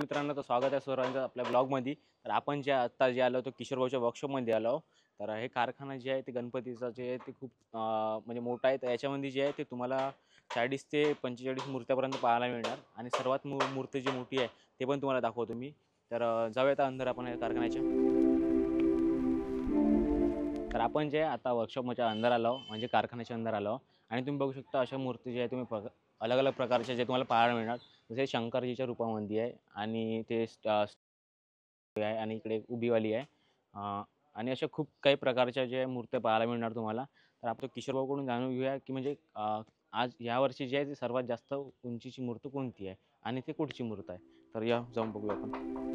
मित्रांनो, तर स्वागत आहे सर्वांचं आपल्या ब्लॉगमध्ये. तर आपण आत्ता आलो तो किशोरभाऊच्या वर्कशॉपमध्ये आलो. तर हे कारखाना जे आहे ते गणपतीचं जे आहे ते खूप म्हणजे मोठा आहे. तर याच्यामध्ये जे आहे ते तुम्हाला 40 ते 45 मूर्त्यापर्यंत पाहायला मिळणार आणि सर्वात मूर्ती जी मोठी आहे ते पण तुम्हाला दाखवतो मी. तर जाऊयात अंदर आपण या कारखान्याच्या. तर आपण जे आता वर्कशॉपच्या अंदर आलो म्हणजे कारखान्याच्या अंदर आलो आणि तुम्ही बघू शकता अशा मूर्ती ज्या आहे तुम्ही अलग अलग प्रकारच्या जे तुम्हाला पाहायला मिळणार. जसे शंकरजीच्या रूपामध्ये आहे आणि ते आहे आणि इकडे उभीवाली आहे आणि अशा खूप काही प्रकारच्या ज्या मूर्त्या पाहायला मिळणार तुम्हाला. तर आपण किशोरभाऊकडून जाणून घेऊया की म्हणजे आज यावर्षी जी आहे ती सर्वात जास्त उंचीची मूर्ती कोणती आहे आणि ती कुठची मूर्त आहे. तर या जाऊन बघूया आपण.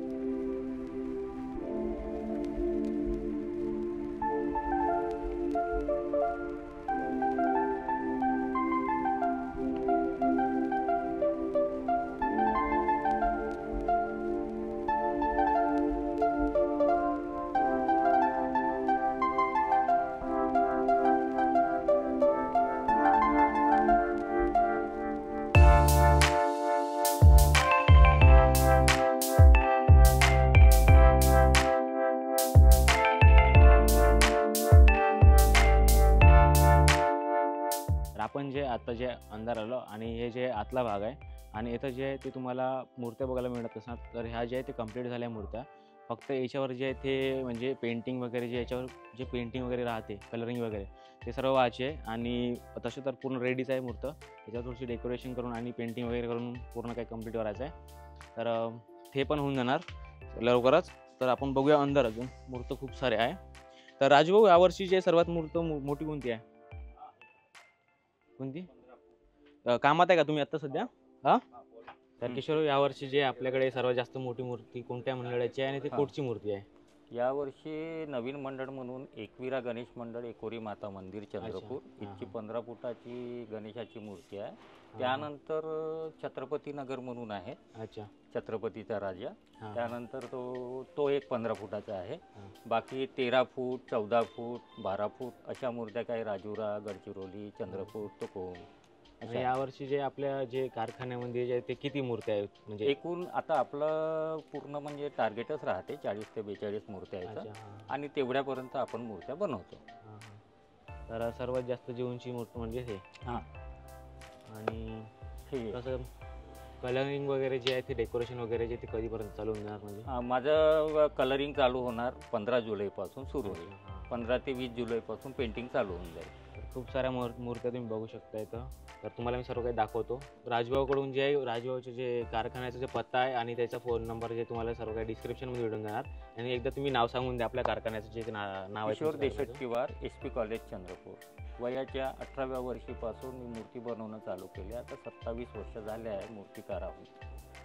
तर आपण जे आता जे अंदर आलो आणि हे जे आतला भाग आहे आणि इथं जे आहे ते तुम्हाला मूर्त्या बघायला मिळत असणार. तर ह्या जे आहे ते कंप्लीट झाल्या मूर्त्या. फक्त याच्यावर जे आहे ते म्हणजे पेंटिंग वगैरे जे याच्यावर जे पेंटिंग वगैरे राहते कलरिंग वगैरे ते सर्व व्हायचे आहे आणि तसं तर पूर्ण रेडीच आहे मूर्त. त्याच्यावर थोडीशी डेकोरेशन करून आणि पेंटिंग वगैरे करून पूर्ण काही कंप्लीट करायचं आहे. तर ते पण होऊन जाणार लवकरच. तर आपण बघूया अंदर अजून मूर्त खूप सारे आहे. तर राजभाऊ यावर्षी जे सर्वात मोठी कोणती आहे? कोणती कामात आहे का तुम्ही आता सध्या? हा. तर किशोर यावर्षी जे आपल्याकडे सर्वात जास्त मोठी मूर्ती कोणत्या मंडळाची आहे आणि ती कुठची मूर्ती आहे? यावर्षी नवीन मंडळ म्हणून एकविरा गणेश मंडळ एकोरी माता मंदिर चंद्रपूर इतकी 15 फुटाची गणेशाची मूर्ती आहे. त्यानंतर छत्रपती नगर म्हणून आहे. अच्छा. छत्रपतीचा राजा. त्यानंतर तो एक 15 फुटाचा आहे. बाकी 13 फूट 14 फूट 12 फूट अशा मूर्त्या काही राजुरा गडचिरोली चंद्रपूर तुकोन. यावर्षी जे आपल्या जे कारखान्यामध्ये जे ते किती मूर्त्या आहेत म्हणजे एकूण आता आपलं पूर्ण म्हणजे टार्गेटच राहते 40 ते 42 मूर्त्या आहेत आणि तेवढ्यापर्यंत आपण मूर्त्या बनवतो. तर सर्वात जास्त जी उंची मूर्ती म्हणजे हे. आणि हे कसं कलरिंग वगैरे जे आहे ते डेकोरेशन वगैरे जे ते कधीपर्यंत चालू होणार? म्हणजे माझं कलरिंग चालू होणार 15 जुलैपासून सुरू होईल. 15 ते 20 जुलैपासून पेंटिंग चालू होऊन जाईल. खूप साऱ्या मूर्त्या तुम्ही बघू शकता इथं. तर तुम्हाला मी सर्व काही दाखवतो. राजभाऊकडून जे आहे राजभाऊचे जे कारखान्याचा जे पत्ता आहे आणि त्याचा फोन नंबर जे तुम्हाला सर्व काही डिस्क्रिप्शनमध्ये भेटून जाणार. आणि एकदा तुम्ही नाव सांगून द्या आपल्या कारखान्याचं जे नाव आहे. Kishor Deshatkiwar SP college Chandrapur. वयाच्या 18व्या वर्षीपासून मी मूर्ती बनवणं चालू केली. आता 27 वर्ष झाले आहे मूर्तिकार आहोत.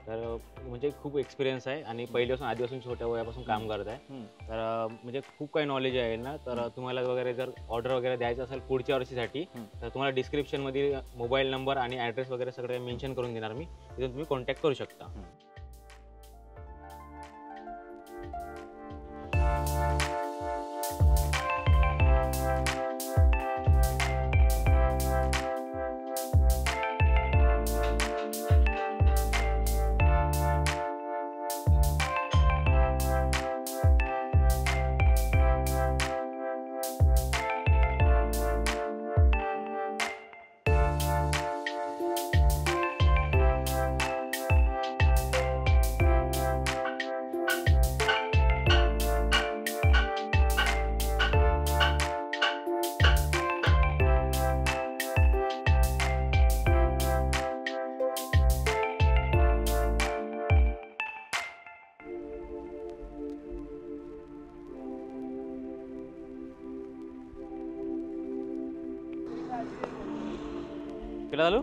तर म्हणजे खूप एक्सपिरियन्स आहे आणि पहिल्यापासून आधीपासून छोट्या वयापासून काम करत आहे. तर म्हणजे खूप काही नॉलेज आहे ना. तर तुम्हाला वगैरे जर ऑर्डर वगैरे द्यायचं असेल पुढच्या वर्षीसाठी तर तुम्हाला डिस्क्रिप्शनमध्ये मोबाईल नंबर आणि ॲड्रेस वगैरे सगळे मेन्शन करून देणार मी. तिथून तुम्ही कॉन्टॅक्ट करू शकता. केलं चालू?